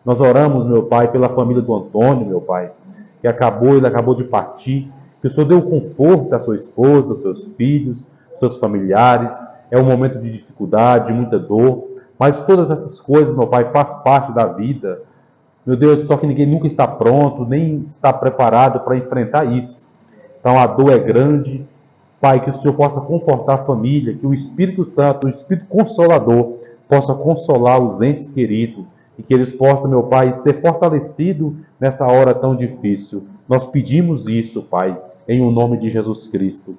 Nós oramos, meu Pai, pela família do Antônio, meu Pai, que ele acabou de partir. Que o Senhor dê o conforto à sua esposa, aos seus filhos, aos seus familiares. É um momento de dificuldade, de muita dor, mas todas essas coisas, meu Pai, faz parte da vida. Meu Deus, só que ninguém nunca está pronto, nem está preparado para enfrentar isso. Então a dor é grande. Pai, que o Senhor possa confortar a família, que o Espírito Santo, o Espírito Consolador, possa consolar os entes queridos e que eles possam, meu Pai, ser fortalecidos nessa hora tão difícil. Nós pedimos isso, Pai, em o nome de Jesus Cristo.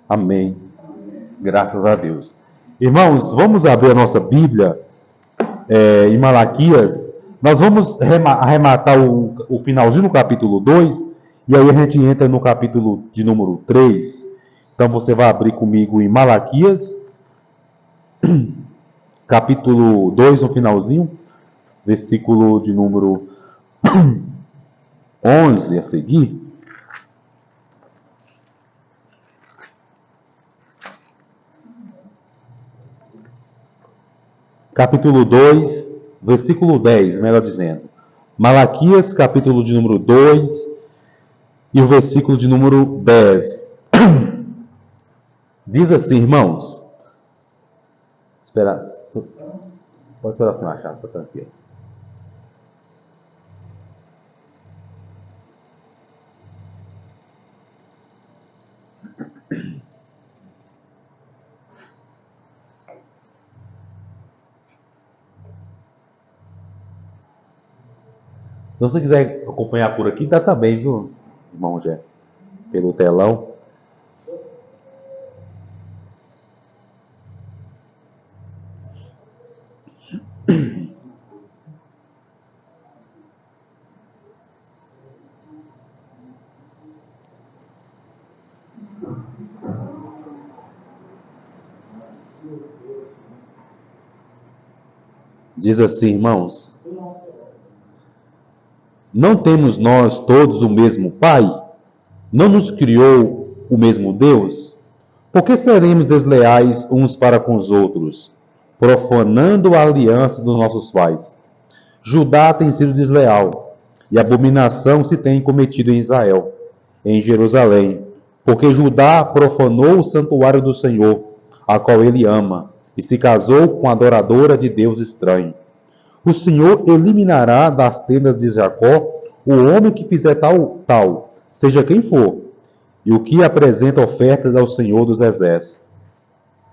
Amém. Graças a Deus. Irmãos, vamos abrir a nossa Bíblia em Malaquias. Nós vamos arrematar o finalzinho no capítulo 2 e aí a gente entra no capítulo de número 3. Então você vai abrir comigo em Malaquias, capítulo 2, no finalzinho, versículo de número 11 a seguir. Capítulo 2, versículo 10, melhor dizendo. Malaquias, capítulo de número 2 e o versículo de número 10. Diz assim, irmãos. Espera. Pode esperar assim, Machado, está tranquilo. Se você quiser acompanhar por aqui, dá também, viu, irmão Jé? Pelo telão. Diz assim, irmãos: não temos nós todos o mesmo Pai? Não nos criou o mesmo Deus? Por que seremos desleais uns para com os outros, profanando a aliança dos nossos pais? Judá tem sido desleal, e abominação se tem cometido em Israel, em Jerusalém, porque Judá profanou o santuário do Senhor, a qual ele ama, e se casou com a adoradora de Deus estranho. O Senhor eliminará das tendas de Jacó o homem que fizer tal, seja quem for, e o que apresenta ofertas ao Senhor dos Exércitos.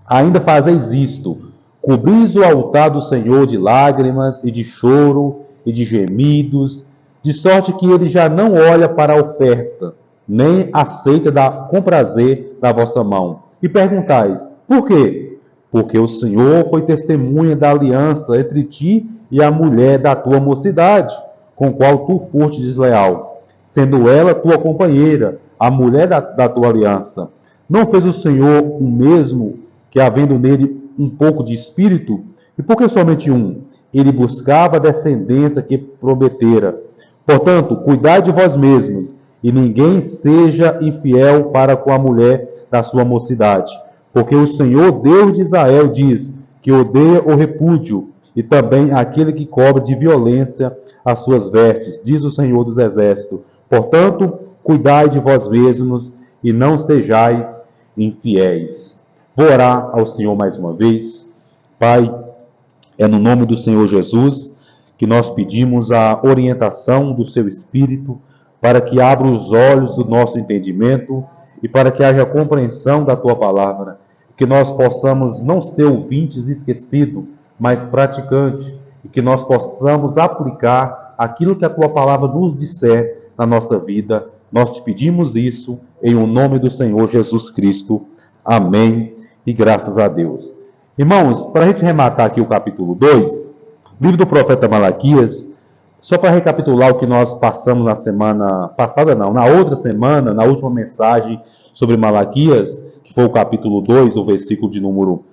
Ainda fazeis isto: cobris o altar do Senhor de lágrimas e de choro e de gemidos, de sorte que ele já não olha para a oferta, nem aceita com prazer da vossa mão. E perguntais: por quê? Porque o Senhor foi testemunha da aliança entre ti e a mulher da tua mocidade, com qual tu foste desleal, sendo ela tua companheira, a mulher da tua aliança. Não fez o Senhor o mesmo, que havendo nele um pouco de espírito? E por que somente um? Ele buscava a descendência que prometera. Portanto, cuidai de vós mesmos, e ninguém seja infiel para com a mulher da sua mocidade. Porque o Senhor, Deus de Israel, diz que odeia o repúdio, e também aquele que cobre de violência as suas vestes, diz o Senhor dos Exércitos. Portanto, cuidai de vós mesmos, e não sejais infiéis. Vou orar ao Senhor mais uma vez. Pai, é no nome do Senhor Jesus que nós pedimos a orientação do seu Espírito para que abra os olhos do nosso entendimento e para que haja compreensão da tua palavra, que nós possamos não ser ouvintes esquecidos, mas praticantes, e que nós possamos aplicar aquilo que a tua palavra nos disser na nossa vida. Nós te pedimos isso em o nome do Senhor Jesus Cristo. Amém. E graças a Deus. Irmãos, para a gente rematar aqui o capítulo 2, livro do profeta Malaquias, só para recapitular o que nós passamos na semana passada, na outra semana, na última mensagem sobre Malaquias, que foi o capítulo 2, o versículo de número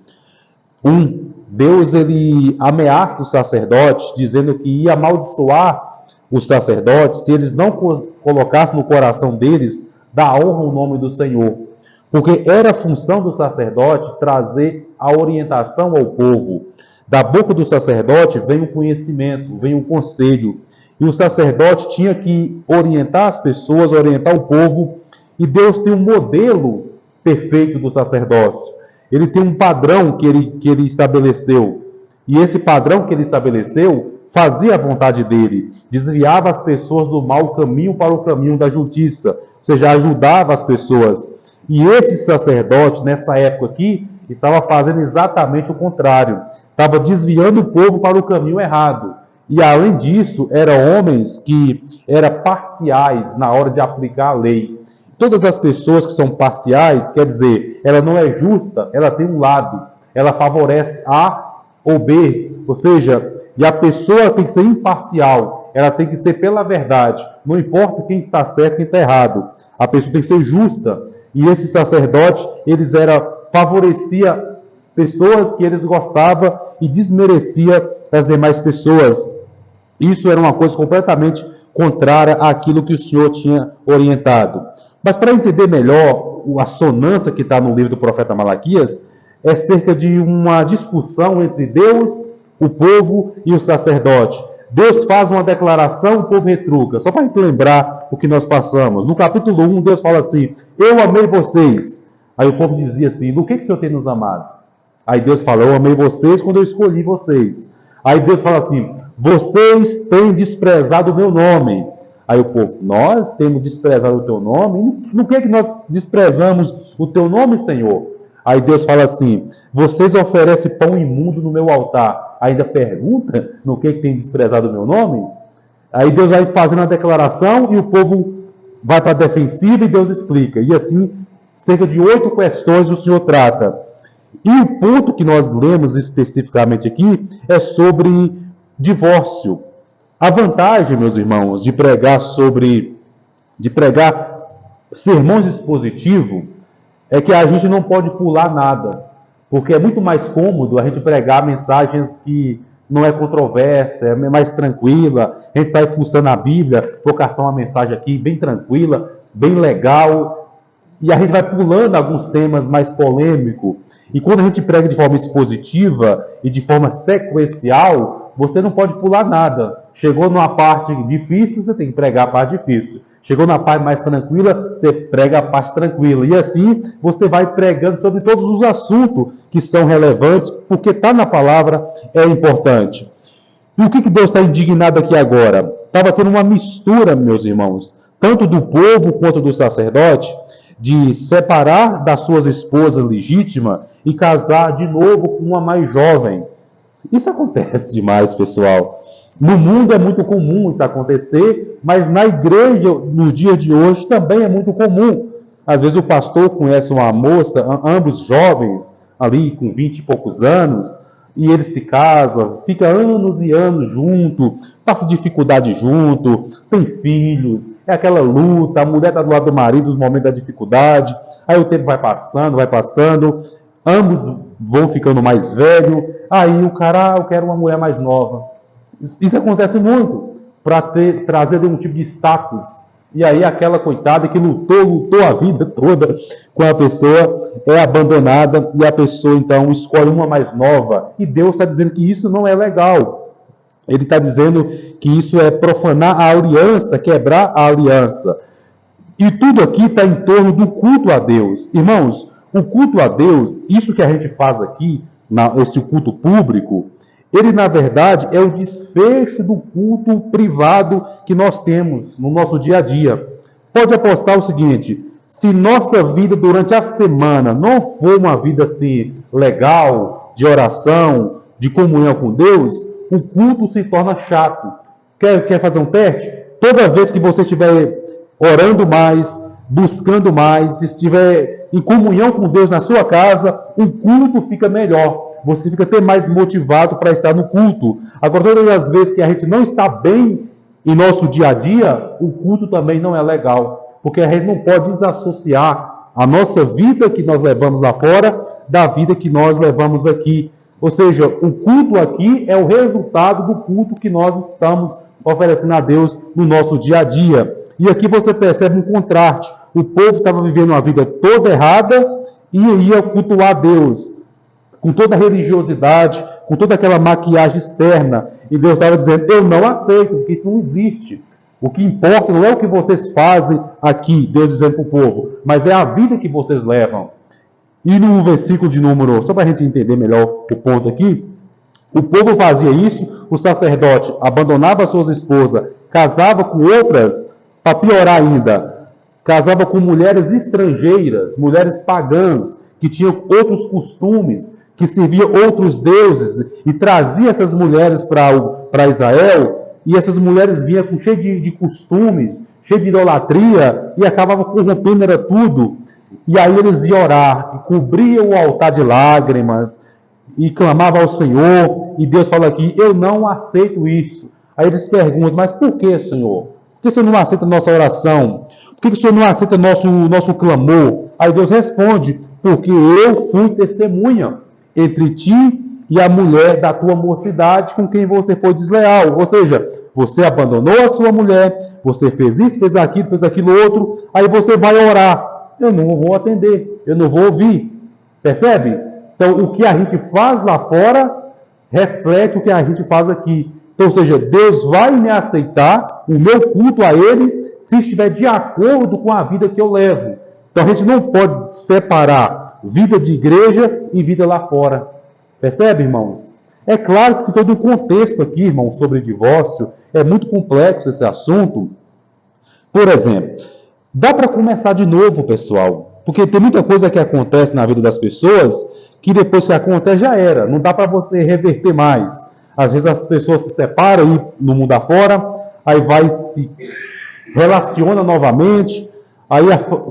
1. Deus, ele ameaça os sacerdotes, dizendo que ia amaldiçoar os sacerdotes se eles não colocassem no coração deles dar honra ao nome do Senhor. Porque era a função do sacerdote trazer a orientação ao povo, Da boca do sacerdote vem o conhecimento, vem o conselho. E o sacerdote tinha que orientar as pessoas, orientar o povo. E Deus tem um modelo perfeito do sacerdócio. Ele tem um padrão que ele estabeleceu. E esse padrão que ele estabeleceu fazia a vontade dele. Desviava as pessoas do mau caminho para o caminho da justiça. Ou seja, ajudava as pessoas. E esse sacerdote, nessa época aqui, estava fazendo exatamente o contrário. Estava desviando o povo para o caminho errado. E, além disso, eram homens que eram parciais na hora de aplicar a lei. Todas as pessoas que são parciais, quer dizer, ela não é justa, ela tem um lado. Ela favorece A ou B. Ou seja, e a pessoa tem que ser imparcial. Ela tem que ser pela verdade. Não importa quem está certo e quem está errado. A pessoa tem que ser justa. E esse sacerdote, favorecia pessoas que eles gostavam e desmerecia as demais pessoas. Isso era uma coisa completamente contrária àquilo que o Senhor tinha orientado. Mas para entender melhor a assonância que está no livro do profeta Malaquias, é cerca de uma discussão entre Deus, o povo e o sacerdote. Deus faz uma declaração, o povo retruca. Só para a gente lembrar o que nós passamos. No capítulo 1, Deus fala assim: eu amei vocês. Aí o povo dizia assim: no que o Senhor tem nos amado? Aí Deus fala: eu amei vocês quando eu escolhi vocês. Aí Deus fala assim: vocês têm desprezado o meu nome. Aí o povo: nós temos desprezado o teu nome? No que nós desprezamos o teu nome, Senhor? Aí Deus fala assim: vocês oferecem pão imundo no meu altar. Ainda pergunta no que tem desprezado o meu nome? Aí Deus vai fazendo a declaração e o povo vai para a defensiva e Deus explica. E assim, cerca de 8 questões o Senhor trata. E o ponto que nós lemos especificamente aqui é sobre divórcio. A vantagem, meus irmãos, de pregar sermões expositivos é que a gente não pode pular nada, porque é muito mais cômodo a gente pregar mensagens que não é controvérsia, é mais tranquila, a gente sai fuçando a Bíblia, vou caçar uma mensagem aqui bem tranquila, bem legal, e a gente vai pulando alguns temas mais polêmicos. E quando a gente prega de forma expositiva e de forma sequencial, você não pode pular nada. Chegou numa parte difícil, você tem que pregar a parte difícil. Chegou na parte mais tranquila, você prega a parte tranquila. E assim você vai pregando sobre todos os assuntos que são relevantes, porque está na palavra, é importante. E o que Deus está indignado aqui agora? Estava tendo uma mistura, meus irmãos, tanto do povo quanto do sacerdote, de separar das suas esposas legítimas e casar de novo com uma mais jovem. Isso acontece demais, pessoal. No mundo é muito comum isso acontecer, mas na igreja, nos dias de hoje, também é muito comum. Às vezes o pastor conhece uma moça, ambos jovens, ali com 20 e poucos anos, e eles se casam, fica anos e anos junto, passa dificuldade junto, tem filhos, é aquela luta, a mulher está do lado do marido nos momentos da dificuldade, aí o tempo vai passando, ambos vão ficando mais velhos, aí o cara, eu quero uma mulher mais nova. Isso acontece muito, para trazer um tipo de status. E aí aquela coitada que lutou a vida toda com a pessoa é abandonada e a pessoa então escolhe uma mais nova. E Deus está dizendo que isso não é legal. Ele está dizendo que isso é profanar a aliança, quebrar a aliança. E tudo aqui está em torno do culto a Deus. Irmãos, o culto a Deus, isso que a gente faz aqui, este culto público, ele, na verdade, é o desfecho do culto privado que nós temos no nosso dia a dia. Pode apostar o seguinte: se nossa vida durante a semana não for uma vida assim legal, de oração, de comunhão com Deus, o culto se torna chato. Quer fazer um teste? Toda vez que você estiver orando mais, buscando mais, estiver em comunhão com Deus na sua casa, o culto fica melhor. Você fica até mais motivado para estar no culto. Agora, todas as vezes que a gente não está bem em nosso dia a dia, o culto também não é legal. Porque a gente não pode desassociar a nossa vida que nós levamos lá fora da vida que nós levamos aqui. Ou seja, o culto aqui é o resultado do culto que nós estamos oferecendo a Deus no nosso dia a dia. E aqui você percebe um contraste. O povo estava vivendo uma vida toda errada e ia cultuar Deus. com toda a religiosidade, com toda aquela maquiagem externa. E Deus estava dizendo, eu não aceito, porque isso não existe. O que importa não é o que vocês fazem aqui, Deus dizendo para o povo, mas é a vida que vocês levam. E no versículo de número, só para a gente entender melhor o ponto aqui, o povo fazia isso, o sacerdote abandonava suas esposas, casava com outras, para piorar ainda, casava com mulheres estrangeiras, mulheres pagãs, que tinham outros costumes, que serviam outros deuses, e trazia essas mulheres para Israel, e essas mulheres vinham cheio de costumes, cheio de idolatria, e acabavam corrompendo era tudo. E aí eles iam orar, e cobriam o altar de lágrimas, e clamavam ao Senhor, e Deus fala aqui, eu não aceito isso. Aí eles perguntam, mas por que, Senhor? Por que o Senhor não aceita a nossa oração? Por que o Senhor não aceita nosso clamor? Aí Deus responde, porque eu fui testemunha entre ti e a mulher da tua mocidade com quem você foi desleal. Ou seja, você abandonou a sua mulher, você fez isso, fez aquilo outro, aí você vai orar. Eu não vou atender, eu não vou ouvir. Percebe? Então, o que a gente faz lá fora reflete o que a gente faz aqui. Então, ou seja, Deus vai me aceitar, o meu culto a Ele, se estiver de acordo com a vida que eu levo. Então, a gente não pode separar vida de igreja e vida lá fora. Percebe, irmãos? É claro que todo o contexto aqui, irmãos, sobre divórcio, é muito complexo esse assunto. Por exemplo, dá para começar de novo, pessoal. Porque tem muita coisa que acontece na vida das pessoas que depois que acontece já era. Não dá para você reverter mais. Às vezes as pessoas se separam e no mundo afora, aí vai se relaciona novamente, aí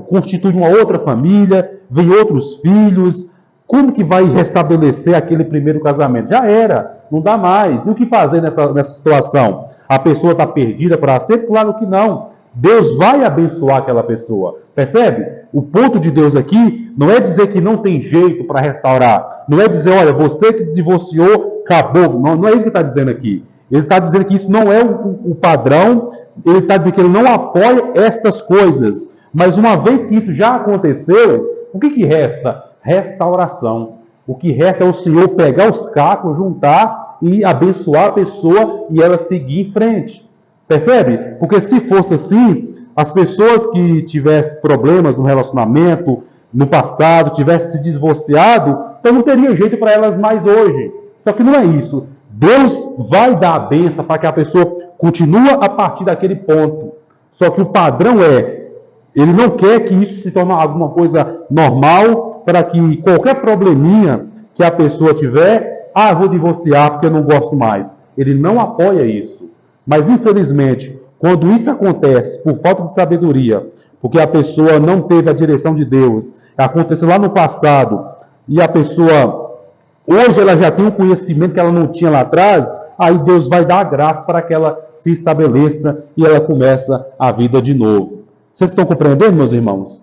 constitui uma outra família, vem outros filhos. Como que vai restabelecer aquele primeiro casamento? Já era, não dá mais. E o que fazer nessa situação? A pessoa está perdida para sempre? Claro que não. Deus vai abençoar aquela pessoa. Percebe? O ponto de Deus aqui não é dizer que não tem jeito para restaurar. Não é dizer, olha, você que se divorciou, acabou. Não é isso que ele está dizendo aqui. Ele está dizendo que isso não é o padrão. Ele está dizendo que ele não apoia estas coisas. Mas uma vez que isso já aconteceu, o que resta? Restauração. O que resta é o Senhor pegar os cacos, juntar e abençoar a pessoa e ela seguir em frente. Percebe? Porque se fosse assim, as pessoas que tivessem problemas no relacionamento, no passado, tivessem se divorciado, então não teria jeito para elas mais hoje. Só que não é isso. Deus vai dar a bênção para que a pessoa continue a partir daquele ponto. Só que o padrão é, ele não quer que isso se torne alguma coisa normal, para que qualquer probleminha que a pessoa tiver, vou divorciar porque eu não gosto mais. Ele não apoia isso. Mas, infelizmente, quando isso acontece por falta de sabedoria, porque a pessoa não teve a direção de Deus, aconteceu lá no passado, e a pessoa, hoje ela já tem um conhecimento que ela não tinha lá atrás, aí Deus vai dar a graça para que ela se estabeleça e ela começa a vida de novo. Vocês estão compreendendo, meus irmãos?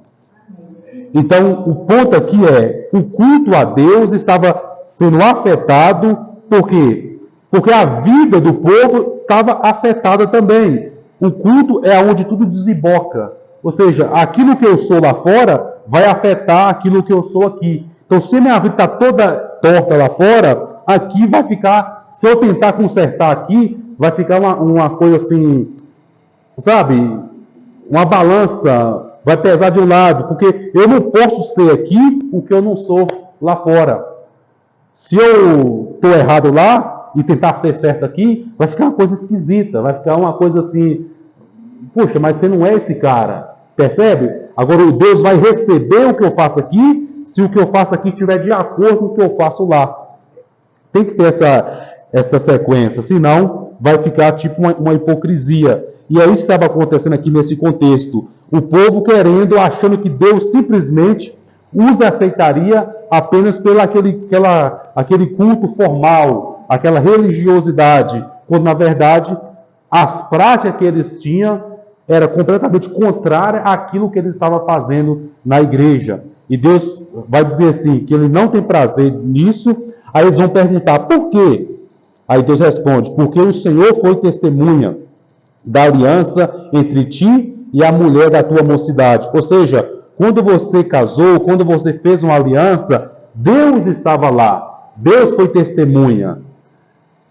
Então, o ponto aqui é, o culto a Deus estava sendo afetado, por quê? Porque a vida do povo estava afetada também. O culto é onde tudo desemboca. Ou seja, aquilo que eu sou lá fora vai afetar aquilo que eu sou aqui. Então, se a minha vida está toda torta lá fora, aqui vai ficar, se eu tentar consertar aqui, vai ficar uma coisa assim, sabe? Uma balança, vai pesar de um lado, porque eu não posso ser aqui o que eu não sou lá fora. Se eu estou errado lá, e tentar ser certo aqui, vai ficar uma coisa esquisita, vai ficar uma coisa assim, poxa, mas você não é esse cara, percebe? Agora o Deus vai receber o que eu faço aqui, se o que eu faço aqui estiver de acordo com o que eu faço lá. Tem que ter essa sequência, senão vai ficar tipo uma hipocrisia. E é isso que estava acontecendo aqui nesse contexto. O povo querendo, achando que Deus simplesmente os aceitaria apenas pelo aquele culto formal, aquela religiosidade, quando na verdade as práticas que eles tinham era completamente contrária àquilo que eles estavam fazendo na igreja. E Deus vai dizer assim, que Ele não tem prazer nisso. Aí eles vão perguntar, por quê? Aí Deus responde, porque o Senhor foi testemunha da aliança entre ti e a mulher da tua mocidade. Ou seja, quando você casou, quando você fez uma aliança, Deus estava lá. Deus foi testemunha.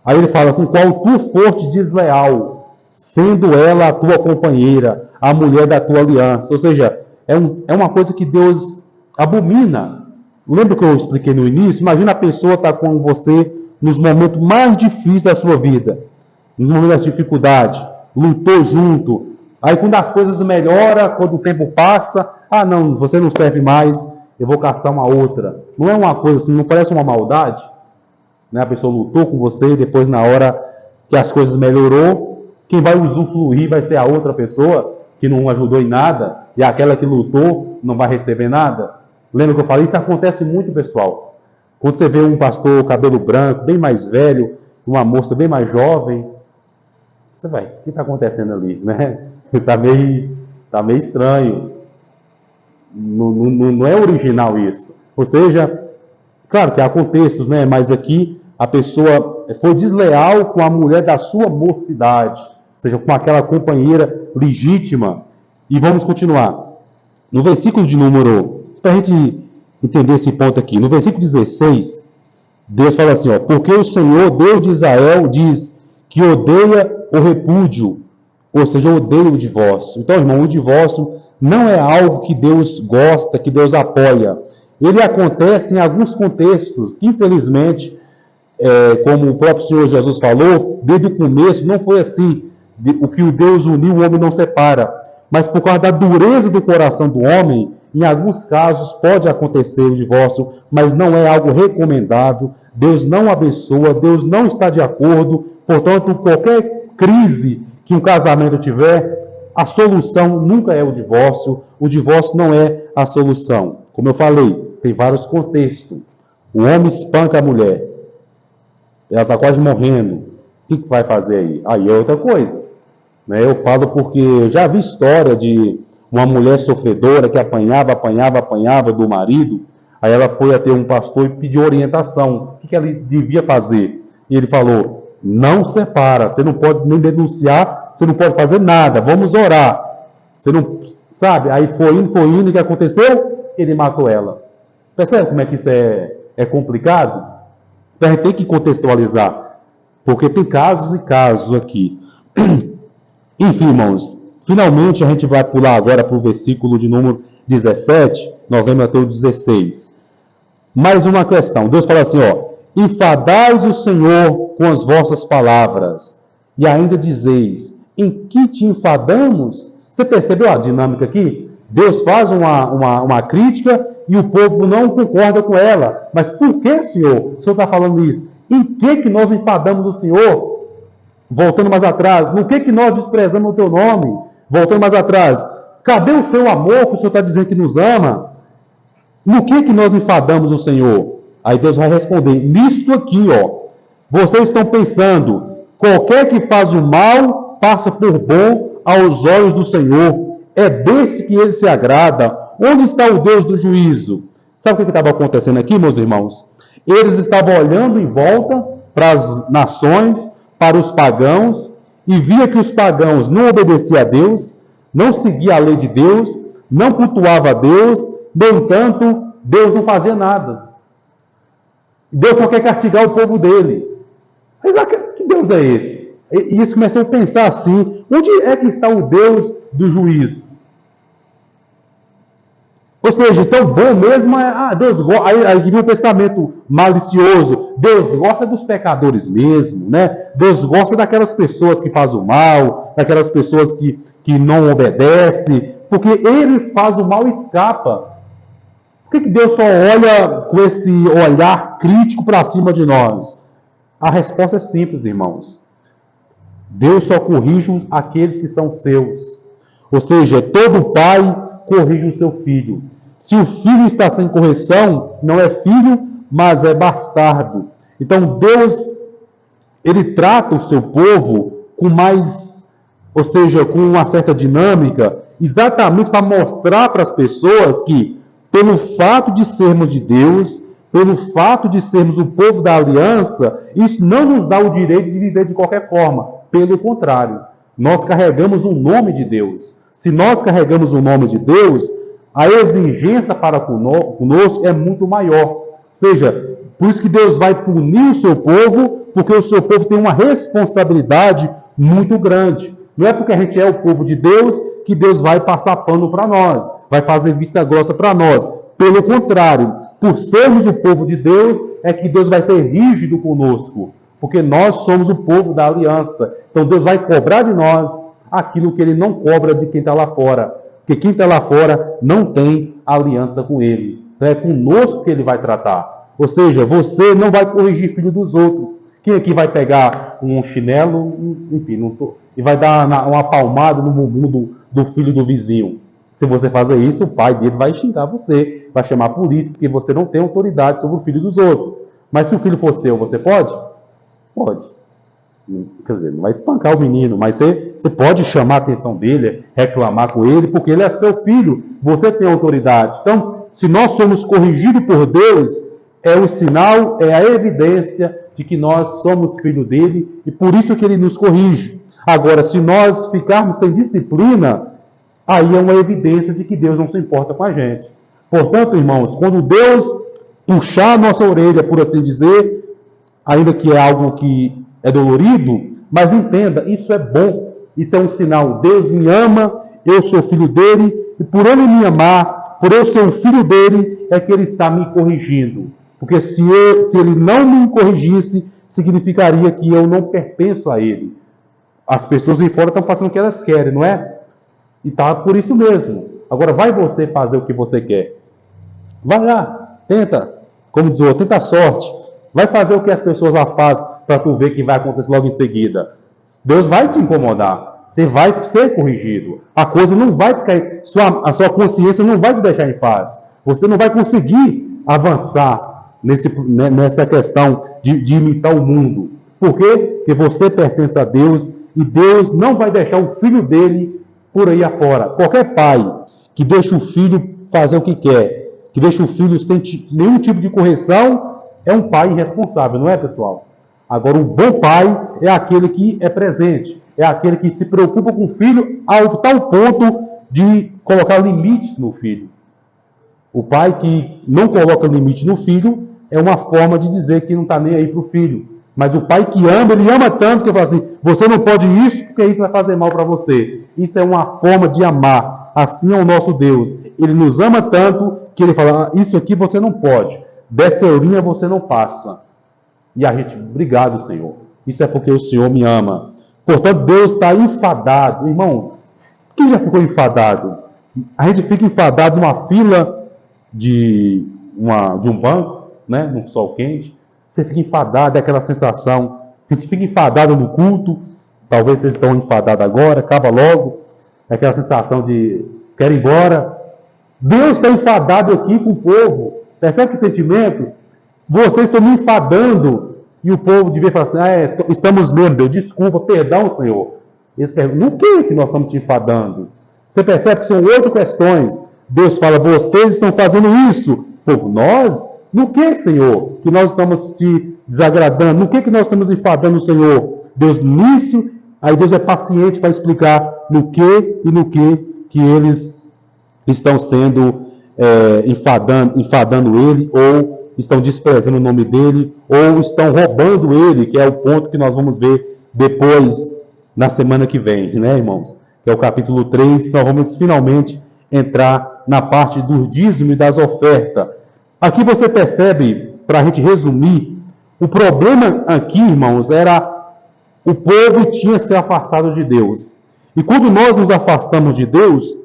Aí ele fala, com qual tu foste desleal, sendo ela a tua companheira, a mulher da tua aliança. Ou seja, é uma coisa que Deus abomina. Lembra que eu expliquei no início? Imagina a pessoa estar com você nos momentos mais difíceis da sua vida, nos momentos de dificuldade, lutou junto. Aí quando as coisas melhoram, quando o tempo passa, não, você não serve mais, eu vou caçar uma outra. Não é uma coisa assim, não parece uma maldade? Né? A pessoa lutou com você e depois na hora que as coisas melhorou, quem vai usufruir vai ser a outra pessoa que não ajudou em nada, e aquela que lutou não vai receber nada. Lembra que eu falei? Isso acontece muito, pessoal. Quando você vê um pastor cabelo branco, bem mais velho, uma moça bem mais jovem, você vai, o que está acontecendo ali? Né? Está meio estranho. Não é original isso. Ou seja, claro que há contextos, né? Mas aqui a pessoa foi desleal com a mulher da sua mocidade, ou seja, com aquela companheira legítima. E vamos continuar. No versículo de número, para a gente entender esse ponto aqui, no versículo 16, Deus fala assim, porque o Senhor, Deus de Israel, diz que odeia o repúdio, ou seja, odeia o divórcio. Então, irmão, o divórcio não é algo que Deus gosta, que Deus apoia. Ele acontece em alguns contextos, que infelizmente, como o próprio Senhor Jesus falou, desde o começo não foi assim. O que o Deus uniu, o homem não separa. Mas por causa da dureza do coração do homem, em alguns casos pode acontecer o divórcio, mas não é algo recomendável. Deus não abençoa, Deus não está de acordo. Portanto, qualquer crise que um casamento tiver, a solução nunca é o divórcio. O divórcio não é a solução. Como eu falei, tem vários contextos. O homem espanca a mulher. Ela está quase morrendo. O que vai fazer aí? Aí é outra coisa. Eu falo porque eu já vi história de uma mulher sofredora que apanhava do marido. Aí ela foi até um pastor e pediu orientação. O que ela devia fazer? E ele falou, não separa, você não pode nem denunciar, você não pode fazer nada, vamos orar. Você não sabe? Aí foi indo, o que aconteceu? Ele matou ela. Percebe como é que isso é complicado? Então a gente tem que contextualizar, porque tem casos e casos aqui. Enfim, irmãos, finalmente a gente vai pular agora para o versículo de número 17, nós vemos até o 16. Mais uma questão, Deus fala assim, enfadais o Senhor com as vossas palavras, e ainda dizeis, em que te enfadamos? Você percebeu a dinâmica aqui? Deus faz uma crítica e o povo não concorda com ela. Mas por que, Senhor? O Senhor está falando isso. Em que nós enfadamos o Senhor? Voltando mais atrás, no que nós desprezamos o teu nome? Voltando mais atrás, cadê o seu amor que o Senhor está dizendo que nos ama? No que nós enfadamos o Senhor? Aí Deus vai responder, nisto aqui, vocês estão pensando, qualquer que faz o mal, passa por bom aos olhos do Senhor, é desse que ele se agrada. Onde está o Deus do juízo? Sabe o que estava acontecendo aqui, meus irmãos? Eles estavam olhando em volta para as nações, para os pagãos, e via que os pagãos não obedeciam a Deus, não seguiam a lei de Deus, não cultuavam a Deus, no entanto, Deus não fazia nada. Deus só quer castigar o povo dele. Mas que Deus é esse? E isso começou a pensar assim, onde é que está o Deus do juízo? Ou seja, então bom mesmo é, Deus gosta, aí viu o pensamento malicioso, Deus gosta dos pecadores mesmo, né? Deus gosta daquelas pessoas que fazem o mal, daquelas pessoas que não obedecem, porque eles fazem o mal e escapam. Por que Deus só olha com esse olhar crítico para cima de nós? A resposta é simples, irmãos. Deus só corrige aqueles que são seus. Ou seja, todo pai corrige o seu filho. Se o filho está sem correção, não é filho, mas é bastardo. Então Deus, ele trata o seu povo com mais, ou seja, com uma certa dinâmica, exatamente para mostrar para as pessoas que, pelo fato de sermos de Deus, pelo fato de sermos o povo da aliança, isso não nos dá o direito de viver de qualquer forma. Pelo contrário, nós carregamos o nome de Deus. Se nós carregamos o nome de Deus, a exigência para conosco é muito maior. Ou seja, Por isso que Deus vai punir o seu povo, porque o seu povo tem uma responsabilidade muito grande. Não é porque a gente é o povo de Deus que Deus vai passar pano para nós, vai fazer vista grossa para nós. Pelo contrário, por sermos o povo de Deus, é que Deus vai ser rígido conosco, porque nós somos o povo da aliança. Então Deus vai cobrar de nós aquilo que Ele não cobra de quem está lá fora, porque quem está lá fora não tem aliança com Ele. Então é conosco que Ele vai tratar. Ou seja, você não vai corrigir filho dos outros. Quem aqui vai pegar um chinelo, enfim, e vai dar uma palmada no bumbum do filho do vizinho? Se você fazer isso, o pai dele vai xingar você, vai chamar a polícia, porque você não tem autoridade sobre o filho dos outros. Mas se o filho for seu, você pode? Pode. Quer dizer, não vai espancar o menino, mas você pode chamar a atenção dele, reclamar com ele, porque ele é seu filho, você tem autoridade. Então, se nós somos corrigidos por Deus, é o sinal, é a evidência de que nós somos filho dele, e por isso que ele nos corrige. Agora, se nós ficarmos sem disciplina, aí é uma evidência de que Deus não se importa com a gente. Portanto, irmãos, quando Deus puxar a nossa orelha, por assim dizer, ainda que é algo que é dolorido, mas entenda, isso é bom, isso é um sinal. Deus me ama, eu sou filho dele, e por ele me amar, por eu ser um filho dele, é que ele está me corrigindo. Porque se ele não me corrigisse, significaria que eu não pertenço a ele. As pessoas em fora estão fazendo o que elas querem, não é? E tá por isso mesmo. Agora, vai você fazer o que você quer. Vai lá, tenta, como diz o outro, tenta a sorte. Vai fazer o que as pessoas lá fazem para tu ver que vai acontecer logo em seguida. Deus vai te incomodar. Você vai ser corrigido. A coisa não vai ficar... A sua consciência não vai te deixar em paz. Você não vai conseguir avançar nessa questão de imitar o mundo. Por quê? Porque você pertence a Deus e Deus não vai deixar o filho dele por aí afora. Qualquer pai que deixa o filho fazer o que quer, que deixa o filho sem nenhum tipo de correção, é um pai irresponsável, não é, pessoal? Agora, o bom pai é aquele que é presente, é aquele que se preocupa com o filho ao tal ponto de colocar limites no filho. O pai que não coloca limite no filho é uma forma de dizer que não está nem aí para o filho. Mas o pai que ama, ele ama tanto que fala assim, você não pode isso porque isso vai fazer mal para você. Isso é uma forma de amar. Assim é o nosso Deus. Ele nos ama tanto que ele fala, isso aqui você não pode. Dessa linha você não passa. E a gente, obrigado, Senhor. Isso é porque o Senhor me ama. Portanto, Deus está enfadado. Irmãos, quem já ficou enfadado? A gente fica enfadado numa fila de um banco, né, num sol quente. Você fica enfadado, é aquela sensação. A gente fica enfadado no culto. Talvez vocês estão enfadados agora, acaba logo. É aquela sensação de quero ir embora. Deus está enfadado aqui com o povo. Percebe que sentimento? Vocês estão me enfadando. E o povo devia falar assim, estamos mesmo, Deus, desculpa, perdão, Senhor. Eles perguntam, no que nós estamos te enfadando? Você percebe que são 8 questões. Deus fala, vocês estão fazendo isso. Povo, nós? No que, Senhor? Que nós estamos te desagradando? No que nós estamos enfadando o Senhor? Deus nisso, aí Deus é paciente para explicar no que e no que eles estão sendo enfadando ele, ou estão desprezando o nome dele, ou estão roubando ele, que é o ponto que nós vamos ver depois, na semana que vem, né, irmãos? Que é o capítulo 3, que nós vamos finalmente entrar na parte do dízimo e das ofertas. Aqui você percebe, para a gente resumir, o problema aqui, irmãos, era o povo tinha se afastado de Deus. E quando nós nos afastamos de Deus,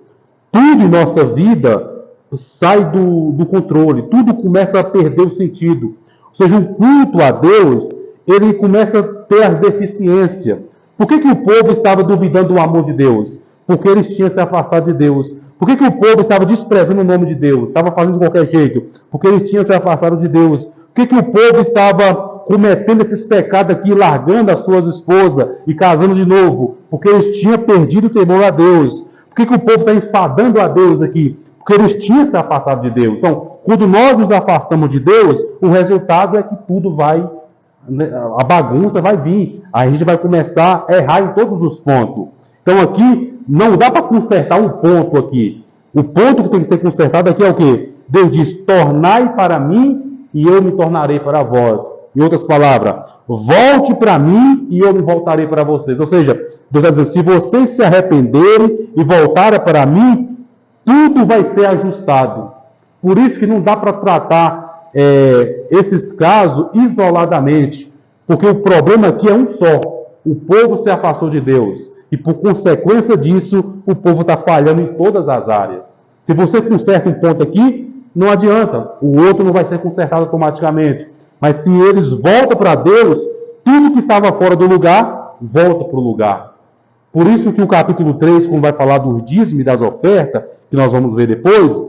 tudo em nossa vida sai do controle, tudo começa a perder o sentido. Ou seja, o culto a Deus, ele começa a ter as deficiências. Por que o povo estava duvidando do amor de Deus? Porque eles tinham se afastado de Deus. Por que o povo estava desprezando o nome de Deus? Estava fazendo de qualquer jeito? Porque eles tinham se afastado de Deus. Por que o povo estava cometendo esses pecados aqui, largando as suas esposas e casando de novo? Porque eles tinham perdido o temor a Deus. Por que o povo está enfadando a Deus aqui? Porque eles tinham se afastado de Deus. Então, quando nós nos afastamos de Deus, o resultado é que tudo vai, a bagunça vai vir. A gente vai começar a errar em todos os pontos. Então, aqui, não dá para consertar um ponto aqui. O ponto que tem que ser consertado aqui é o quê? Deus diz, tornai para mim e eu me tornarei para vós. Em outras palavras, volte para mim e eu me voltarei para vocês. Ou seja, Deus está dizendo, se vocês se arrependerem e voltarem para mim, tudo vai ser ajustado. Por isso que não dá para tratar esses casos isoladamente, porque o problema aqui é um só. O povo se afastou de Deus. E por consequência disso, o povo está falhando em todas as áreas. Se você conserta um ponto aqui, não adianta. O outro não vai ser consertado automaticamente. Mas se eles voltam para Deus, tudo que estava fora do lugar, volta para o lugar. Por isso que o capítulo 3, quando vai falar do dízimo e das ofertas, que nós vamos ver depois,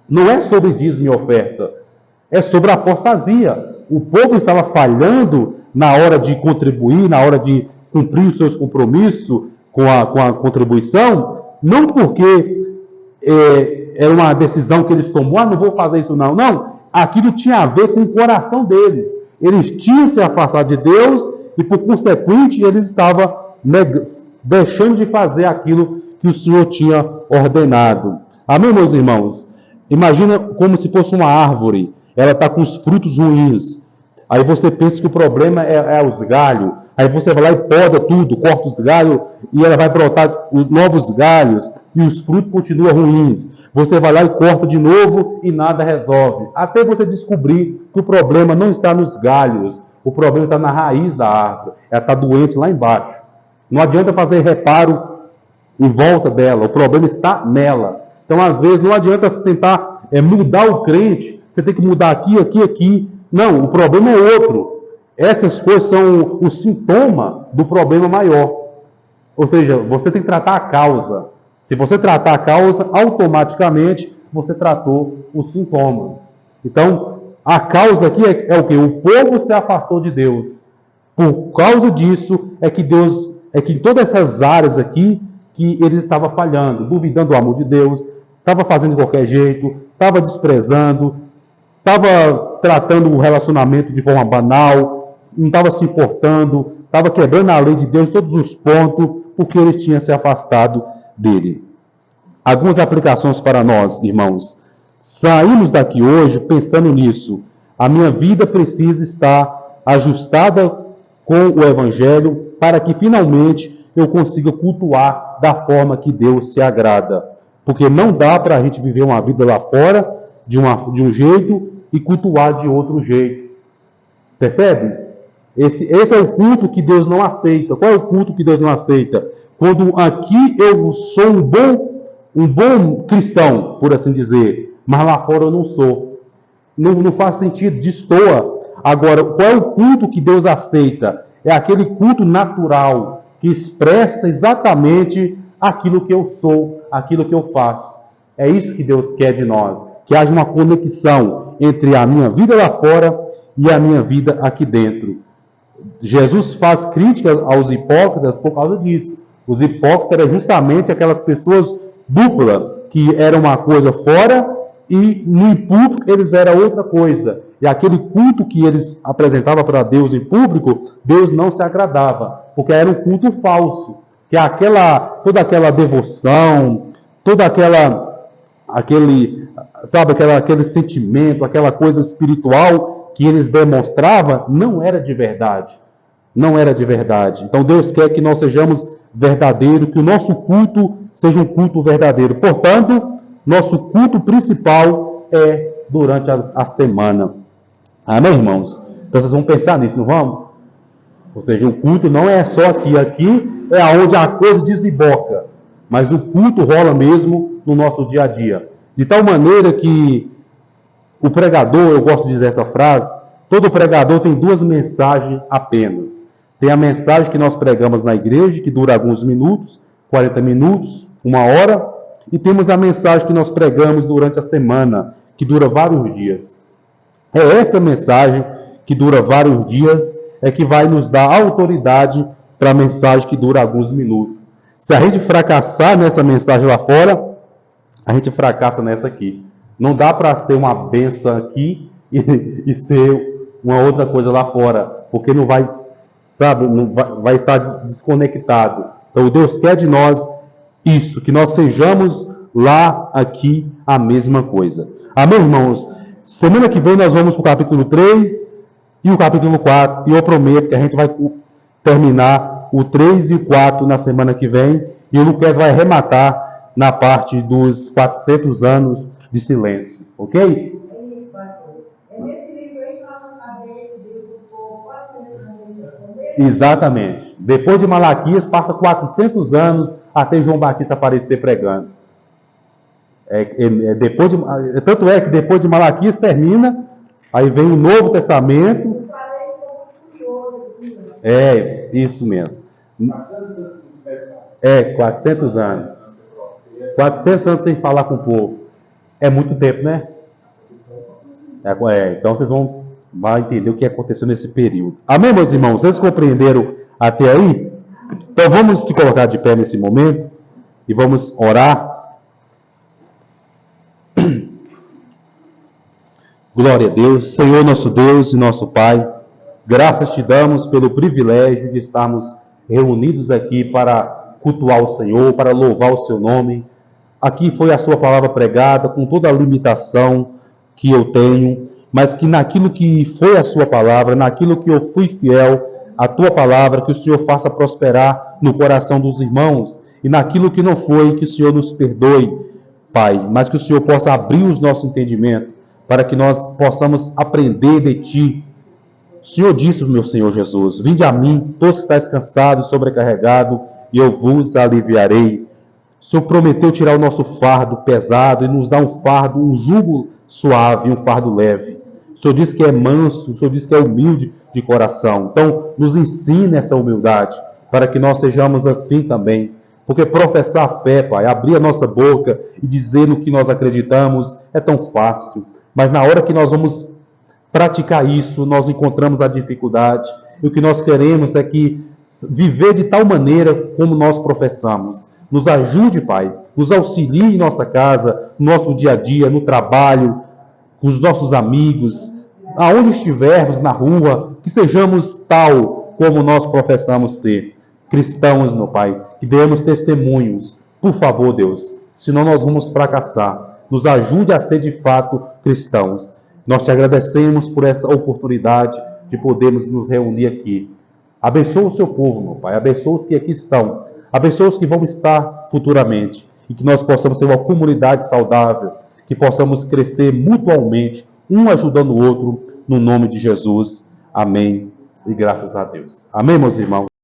não é sobre dízimo e oferta. É sobre a apostasia. O povo estava falhando na hora de contribuir, na hora de cumprir os seus compromissos com a contribuição, não porque era uma decisão que eles tomou, não vou fazer isso não. Não, aquilo tinha a ver com o coração deles. Eles tinham se afastado de Deus e, por consequente, eles estavam deixando de fazer aquilo que o Senhor tinha ordenado. Amém, meus irmãos? Imagina como se fosse uma árvore. Ela está com os frutos ruins. Aí você pensa que o problema é os galhos. Aí você vai lá e poda tudo, corta os galhos e ela vai brotar os novos galhos e os frutos continuam ruins. Você vai lá e corta de novo e nada resolve. Até você descobrir que o problema não está nos galhos, o problema está na raiz da árvore. Ela está doente lá embaixo. Não adianta fazer reparo em volta dela, o problema está nela. Então, às vezes, não adianta tentar mudar o crente, você tem que mudar aqui, aqui, aqui. Não, o problema é outro. Essas coisas são o sintoma do problema maior. Ou seja, você tem que tratar a causa. Se você tratar a causa, automaticamente você tratou os sintomas. Então, a causa aqui é o quê? O povo se afastou de Deus. Por causa disso é que em todas essas áreas aqui, que eles estavam falhando, duvidando do amor de Deus, estava fazendo de qualquer jeito, estava desprezando, estava tratando o relacionamento de forma banal, não estava se importando, estava quebrando a lei de Deus em todos os pontos, porque eles tinham se afastado dele. Algumas aplicações para nós, irmãos. Saímos daqui hoje pensando nisso. A minha vida precisa estar ajustada com o Evangelho para que finalmente eu consiga cultuar da forma que Deus se agrada. Porque não dá para a gente viver uma vida lá fora de um jeito e cultuar de outro jeito. Percebe? Esse é o culto que Deus não aceita. Qual é o culto que Deus não aceita? Quando aqui eu sou um bom cristão, por assim dizer, mas lá fora eu não sou. Não faz sentido, destoa. Agora, qual é o culto que Deus aceita? É aquele culto natural, que expressa exatamente aquilo que eu sou, aquilo que eu faço. É isso que Deus quer de nós. Que haja uma conexão entre a minha vida lá fora e a minha vida aqui dentro. Jesus faz críticas aos hipócritas por causa disso. Os hipócritas eram justamente aquelas pessoas duplas, que eram uma coisa fora e no público eles eram outra coisa. E aquele culto que eles apresentavam para Deus em público, Deus não se agradava, porque era um culto falso. Que toda aquela devoção, aquele sentimento, aquela coisa espiritual que eles demonstravam, não era de verdade. Não era de verdade. Então Deus quer que nós sejamos verdadeiros, que o nosso culto seja um culto verdadeiro. Portanto, nosso culto principal é durante a semana. Amém, irmãos? Então vocês vão pensar nisso, não vão? Ou seja, o culto não é só aqui. Aqui é onde a coisa desemboca. Mas o culto rola mesmo no nosso dia a dia. De tal maneira que o pregador, eu gosto de dizer essa frase, todo pregador tem duas mensagens apenas. Tem a mensagem que nós pregamos na igreja, que dura alguns minutos, 40 minutos, 1 hora. E temos a mensagem que nós pregamos durante a semana, que dura vários dias. É essa mensagem que dura vários dias, é que vai nos dar autoridade para a mensagem que dura alguns minutos. Se a gente fracassar nessa mensagem lá fora, a gente fracassa nessa aqui. Não dá para ser uma benção aqui e ser uma outra coisa lá fora, porque não vai, vai estar desconectado. Então Deus quer de nós isso, que nós sejamos lá, aqui, a mesma coisa. Amém, irmãos? Semana que vem nós vamos para o capítulo 3 e o capítulo 4. E eu prometo que a gente vai terminar o 3 e o 4 na semana que vem. E o Lucas vai arrematar na parte dos 400 anos de silêncio. Ok? Exatamente. Depois de Malaquias, passa 400 anos até João Batista aparecer pregando. Tanto é que depois de Malaquias termina, aí vem o Novo Testamento. É, isso mesmo. 400 anos. 400 anos sem falar com o povo. É muito tempo, né? Então vocês vão entender o que aconteceu nesse período. Amém, meus irmãos? Vocês compreenderam até aí? Então vamos se colocar de pé nesse momento e vamos orar. Glória a Deus. Senhor nosso Deus e nosso Pai, graças te damos pelo privilégio de estarmos reunidos aqui para cultuar o Senhor, para louvar o seu nome. Aqui foi a sua palavra pregada com toda a limitação que eu tenho, mas que naquilo que foi a sua palavra, naquilo que eu fui fiel à tua palavra, que o Senhor faça prosperar no coração dos irmãos, e naquilo que não foi, que o Senhor nos perdoe, Pai, mas que o Senhor possa abrir os nossos entendimentos, para que nós possamos aprender de ti. O Senhor disse, meu Senhor Jesus, vinde a mim, todos que estáis cansados e sobrecarregados, e eu vos aliviarei. O Senhor prometeu tirar o nosso fardo pesado e nos dar um fardo, um jugo suave, um fardo leve. O Senhor disse que é manso, o Senhor disse que é humilde de coração. Então, nos ensine essa humildade, para que nós sejamos assim também. Porque professar a fé, Pai, abrir a nossa boca e dizer no que nós acreditamos é tão fácil. Mas na hora que nós vamos praticar isso, nós encontramos a dificuldade. E o que nós queremos é que viver de tal maneira como nós professamos. Nos ajude, Pai. Nos auxilie em nossa casa, no nosso dia a dia, no trabalho, com os nossos amigos, aonde estivermos, na rua, que sejamos tal como nós professamos ser. Cristãos, meu Pai, que demos testemunhos. Por favor, Deus, senão nós vamos fracassar. Nos ajude a ser de fato cristãos. Nós te agradecemos por essa oportunidade de podermos nos reunir aqui. Abençoa o seu povo, meu Pai. Abençoa os que aqui estão. Abençoa os que vão estar futuramente. E que nós possamos ser uma comunidade saudável. Que possamos crescer mutualmente, um ajudando o outro, no nome de Jesus. Amém. E graças a Deus. Amém, meus irmãos.